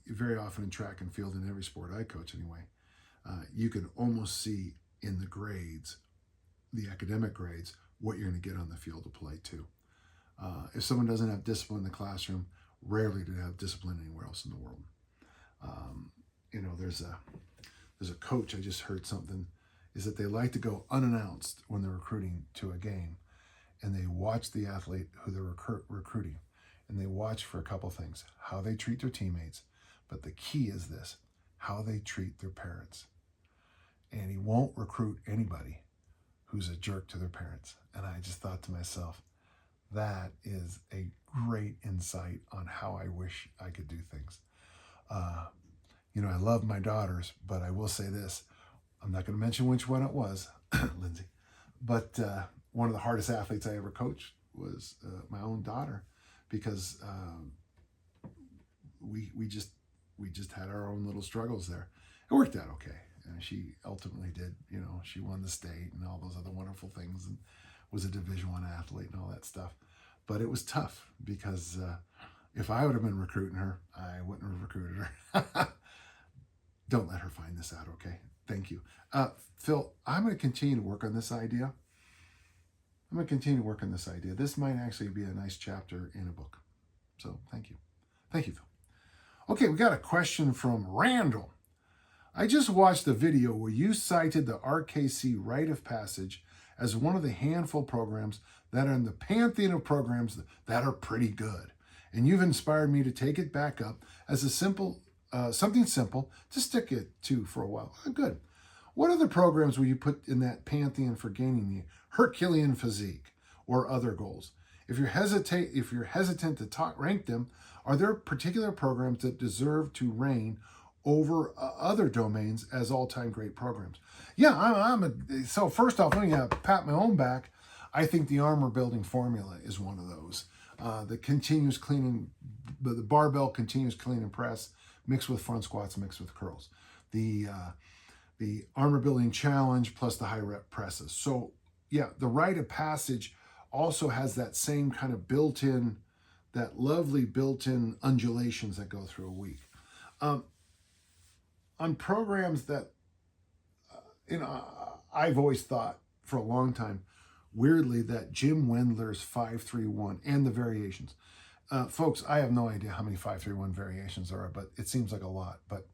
[SPEAKER 1] very often in track and field, in every sport I coach anyway, you can almost see in the grades, the academic grades, what you're going to get on the field of play too. If someone doesn't have discipline in the classroom, rarely do they have discipline anywhere else in the world. There's a coach, I just heard something, is that they like to go unannounced when they're recruiting to a game, and they watch the athlete who they're recruiting, and they watch for a couple things: how they treat their teammates, but the key is this: how they treat their parents. And he won't recruit anybody who's a jerk to their parents. And I just thought to myself, that is a great insight on how I wish I could do things. I love my daughters, but I will say this: I'm not going to mention which one it was, Lindsay, but one of the hardest athletes I ever coached was my own daughter, because we just had our own little struggles there. It worked out okay. she ultimately did, she won the state and all those other wonderful things and was a Division I athlete and all that stuff. But it was tough because if I would have been recruiting her, I wouldn't have recruited her. Don't let her find this out, okay? Thank you. Phil, I'm going to continue to work on this idea. This might actually be a nice chapter in a book. So thank you. Thank you, Phil. Okay, we got a question from Randall. I just watched a video where you cited the RKC Rite of Passage as one of the handful of programs that are in the Pantheon of programs that are pretty good. And you've inspired me to take it back up as something simple to stick it to for a while. Good. What other programs will you put in that Pantheon for gaining the Herculean Physique or other goals? If you're hesitant to rank them, are there particular programs that deserve to reign over other domains as all-time great programs? Yeah, so first off, let me pat my own back. I think the armor building formula is one of those. The continuous clean the barbell continuous clean and press mixed with front squats, mixed with curls. The armor building challenge plus the high rep presses. So yeah, the Rite of Passage also has that same kind of that lovely built-in undulations that go through a week. On programs that, I've always thought for a long time, weirdly, that Jim Wendler's 5-3-1 and the variations. Folks, I have no idea how many 5-3-1 variations there are, but it seems like a lot. But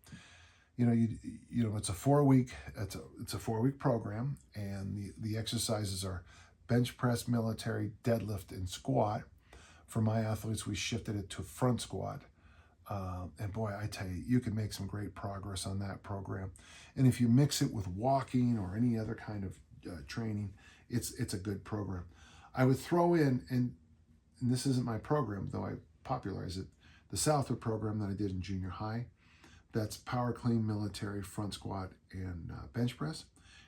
[SPEAKER 1] it's a 4-week, it's a 4-week program, and the exercises are bench press, military, deadlift, and squat. For my athletes, we shifted it to front squat. And boy, I tell you, you can make some great progress on that program. And if you mix it with walking or any other kind of training, it's a good program. I would throw in, and this isn't my program, though I popularized it, the Southwood program that I did in junior high. That's power clean, military, front squat, and bench press.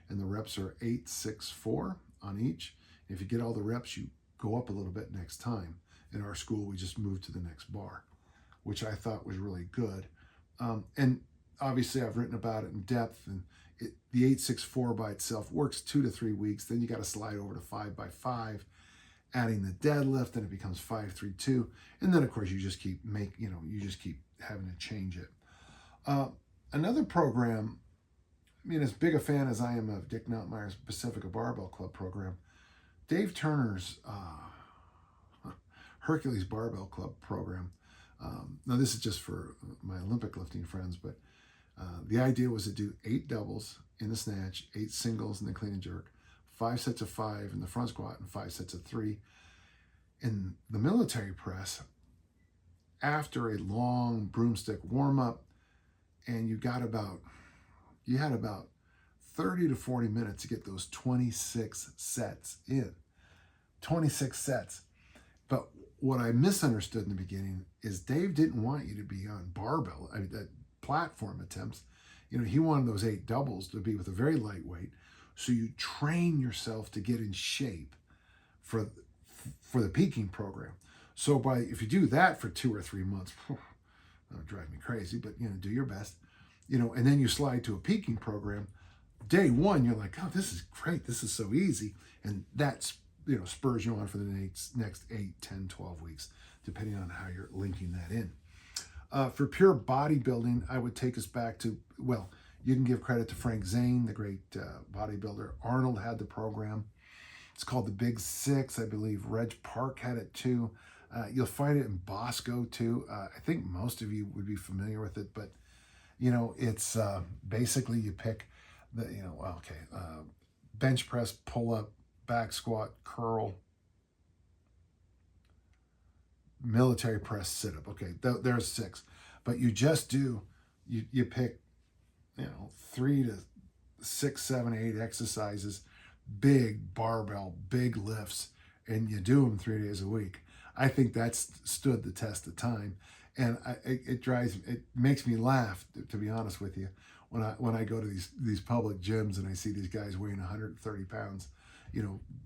[SPEAKER 1] And the reps are 8, 6, 4 on each. If you get all the reps, you go up a little bit next time. In our school, we just moved to the next bar, which I thought was really good. And obviously, I've written about it in depth. And the 8-6-4 by itself works 2 to 3 weeks. Then you got to slide over to 5x5, adding the deadlift, and it becomes 5-3-2. And then, of course, you just keep having to change it. Another program, as big a fan as I am of Dick Notmeyer's Pacifica Barbell Club program, Dave Turner's Hercules Barbell Club program. Now, this is just for my Olympic lifting friends, but the idea was to do 8 doubles in the snatch, 8 singles in the clean and jerk, 5 sets of 5 in the front squat, and 5 sets of 3 in the military press after a long broomstick warm-up. And you had about 30 to 40 minutes to get those 26 sets in. 26 sets. But what I misunderstood in the beginning is Dave didn't want you to be on barbell, platform attempts. He wanted those 8 doubles to be with a very lightweight. So you train yourself to get in shape for the peaking program. So if you do that for 2 or 3 months, that'll drive me crazy, but do your best. And then you slide to a peaking program. Day 1, you're like, oh, this is great. This is so easy. And that's, spurs you on for the next 8, 10, 12 weeks, depending on how you're linking that in. For pure bodybuilding, I would take us back to, you can give credit to Frank Zane, the great bodybuilder. Arnold had the program. It's called the Big Six. I believe Reg Park had it too. You'll find it in Bosco too. I think most of you would be familiar with it, but it's basically you pick the, bench press, pull up, back squat, curl, military press, sit up. Okay, there's 6, but you just do, you pick, 3 to 6, 7, 8 exercises, big barbell, big lifts, and you do them 3 days a week. I think that's stood the test of time, and it makes me laugh, to be honest with you, when I go to these public gyms and I see these guys weighing 130 pounds,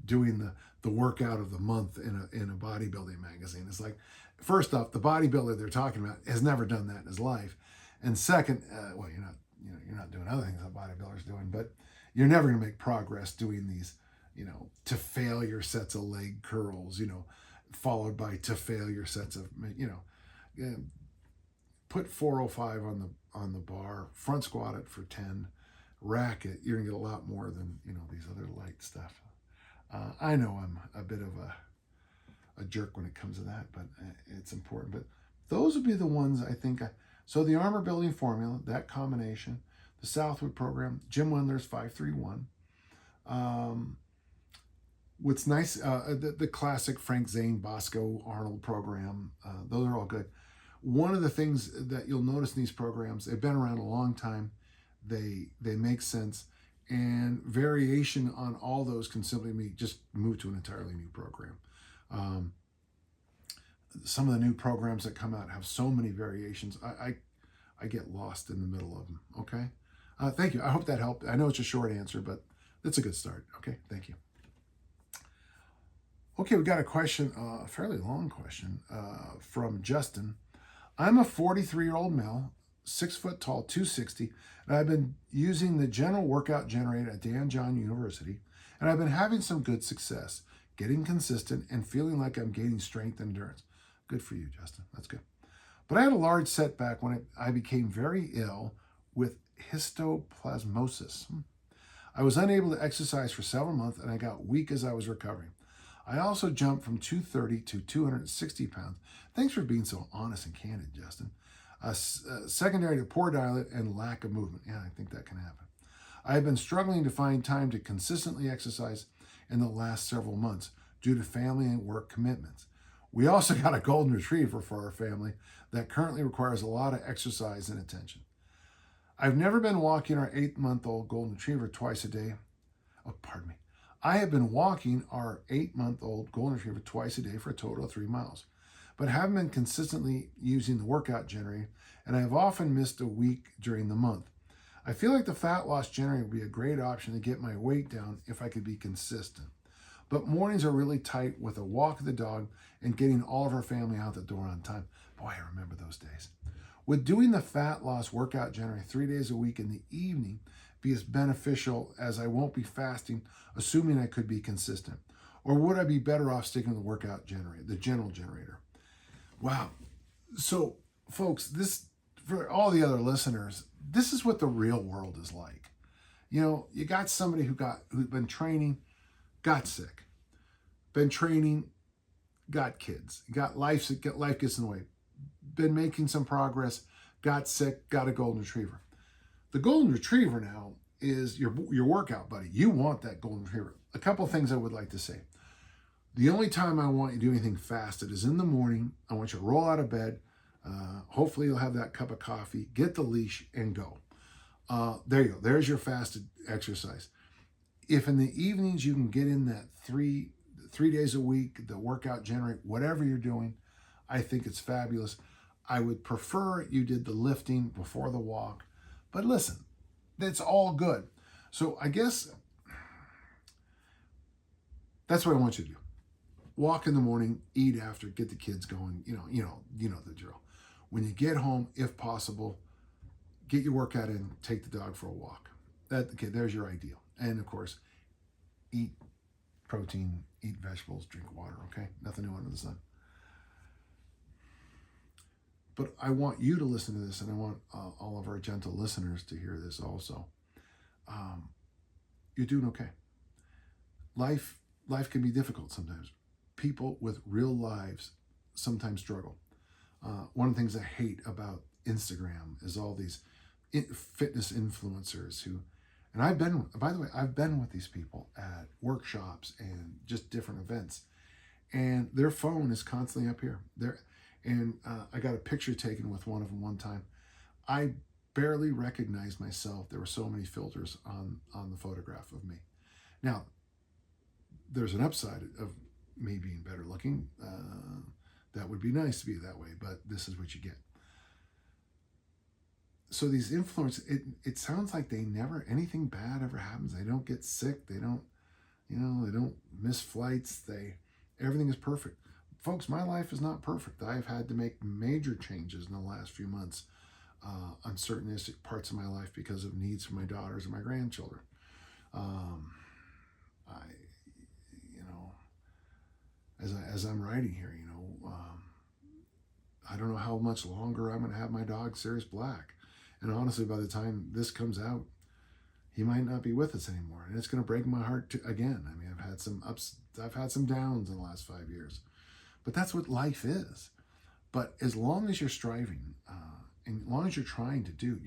[SPEAKER 1] doing the workout of the month in a bodybuilding magazine. It's like, first off, the bodybuilder they're talking about has never done that in his life, and second, you're not you're not doing other things that bodybuilders doing, but you're never going to make progress doing these, to failure sets of leg curls, followed by to failure sets of, put 405 on the bar, front squat it for 10, rack it. You're gonna get a lot more than these other light stuff. I know I'm a bit of a jerk when it comes to that, but it's important. But those would be the ones I think. So the armor building formula, that combination, the Southwood program, Jim Wendler's 531. What's nice, the classic Frank Zane, Bosco, Arnold program, those are all good. One of the things that you'll notice in these programs, they've been around a long time, they make sense, and variation on all those can simply be just move to an entirely new program. Some of the new programs that come out have so many variations, I get lost in the middle of them, okay? Thank you. I hope that helped. I know it's a short answer, but that's a good start. Okay, thank you. Okay, we got a question, a fairly long question from Justin. I'm a 43-year-old male, 6 foot tall, 260, and I've been using the general workout generator at Dan John University, and I've been having some good success, getting consistent and feeling like I'm gaining strength and endurance. Good for you, Justin. That's good. But I had a large setback when I became very ill with histoplasmosis. I was unable to exercise for several months, and I got weak as I was recovering. I also jumped from 230 to 260 pounds. Thanks for being so honest and candid, Justin. Secondary to poor diet and lack of movement. Yeah, I think that can happen. I have been struggling to find time to consistently exercise in the last several months due to family and work commitments. We also got a golden retriever for our family that currently requires a lot of exercise and attention. I've never been walking our 8-month-old golden retriever twice a day. Oh, pardon me. I have been walking our 8-month-old golden retriever twice a day for a total of 3 miles, but haven't been consistently using the workout generator, and I have often missed a week during the month. I feel like the fat loss generator would be a great option to get my weight down if I could be consistent. But mornings are really tight with a walk of the dog and getting all of our family out the door on time. Boy, I remember those days. Would doing the fat loss workout generator 3 days a week in the evening be as beneficial as I won't be fasting, assuming I could be consistent? Or would I be better off sticking with the workout generator, the general generator? Wow. So, folks, this, for all the other listeners, this is what the real world is like. You got somebody who's been training, got sick, been training, got kids, got life gets in the way, been making some progress, got sick, got a golden retriever. The golden retriever now is your workout buddy. You want that golden retriever. A couple of things I would like to say. The only time I want you to do anything fasted is in the morning. I want you to roll out of bed. Hopefully you'll have that cup of coffee, get the leash, and go. There you go. There's your fasted exercise. If in the evenings you can get in that three days a week, the workout generate, whatever you're doing, I think it's fabulous. I would prefer you did the lifting before the walk. But listen, that's all good. So I guess that's what I want you to do. Walk in the morning, eat after, get the kids going. You know the drill. When you get home, if possible, get your workout in, take the dog for a walk. Okay, there's your ideal. And of course, eat protein, eat vegetables, drink water, okay? Nothing new under the sun. But I want you to listen to this, and I want all of our gentle listeners to hear this also. You're doing okay. Life can be difficult sometimes. People with real lives sometimes struggle. One of the things I hate about Instagram is all these fitness influencers who, and I've been with these people at workshops and just different events, and their phone is constantly up here. I got a picture taken with one of them one time. I barely recognized myself. There were so many filters on the photograph of me. Now, there's an upside of me being better looking. That would be nice to be that way, but this is what you get. So these influencers, it sounds like anything bad ever happens. They don't get sick. They don't miss flights. Everything is perfect. Folks, my life is not perfect. I've had to make major changes in the last few months on certain parts of my life because of needs for my daughters and my grandchildren. I, you know, as I'm writing here, I don't know how much longer I'm going to have my dog, Sirius Black. And honestly, by the time this comes out, he might not be with us anymore. And it's going to break my heart again. I mean, I've had some ups, I've had some downs in the last 5 years. But that's what life is. But as long as you're striving, and as long as you're trying to do,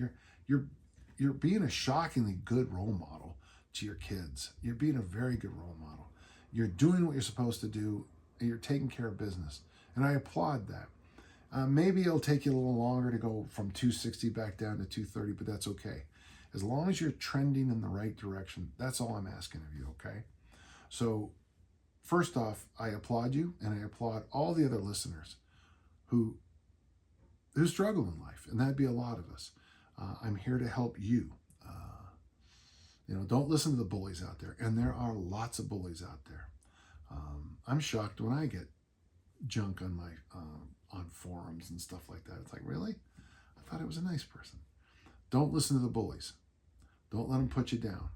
[SPEAKER 1] you're being a shockingly good role model to your kids. You're being a very good role model. You're doing what you're supposed to do, and you're taking care of business. And I applaud that. Maybe it'll take you a little longer to go from 260 back down to 230, but that's okay. As long as you're trending in the right direction, that's all I'm asking of you, okay? So first off, I applaud you, and I applaud all the other listeners who struggle in life, and that'd be a lot of us. I'm here to help you. Don't listen to the bullies out there, and there are lots of bullies out there. I'm shocked when I get junk on my on forums and stuff like that. It's like, really? I thought it was a nice person. Don't listen to the bullies. Don't let them put you down.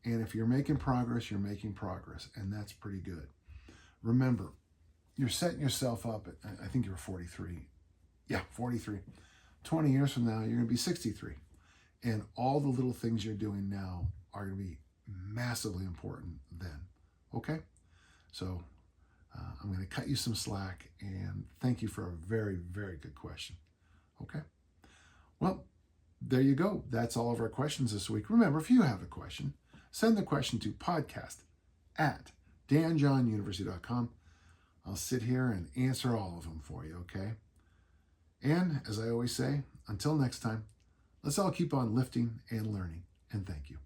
[SPEAKER 1] And if you're making progress, you're making progress, and that's pretty good. Remember, you're setting yourself up at, I think you're 43. Yeah, 43. 20 years from now, you're going to be 63. And all the little things you're doing now are going to be massively important then. Okay? So I'm going to cut you some slack, and thank you for a very, very good question. Okay? Well, there you go. That's all of our questions this week. Remember, if you have a question, send the question to podcast@danjohnuniversity.com. I'll sit here and answer all of them for you, okay? And as I always say, until next time, let's all keep on lifting and learning. And thank you.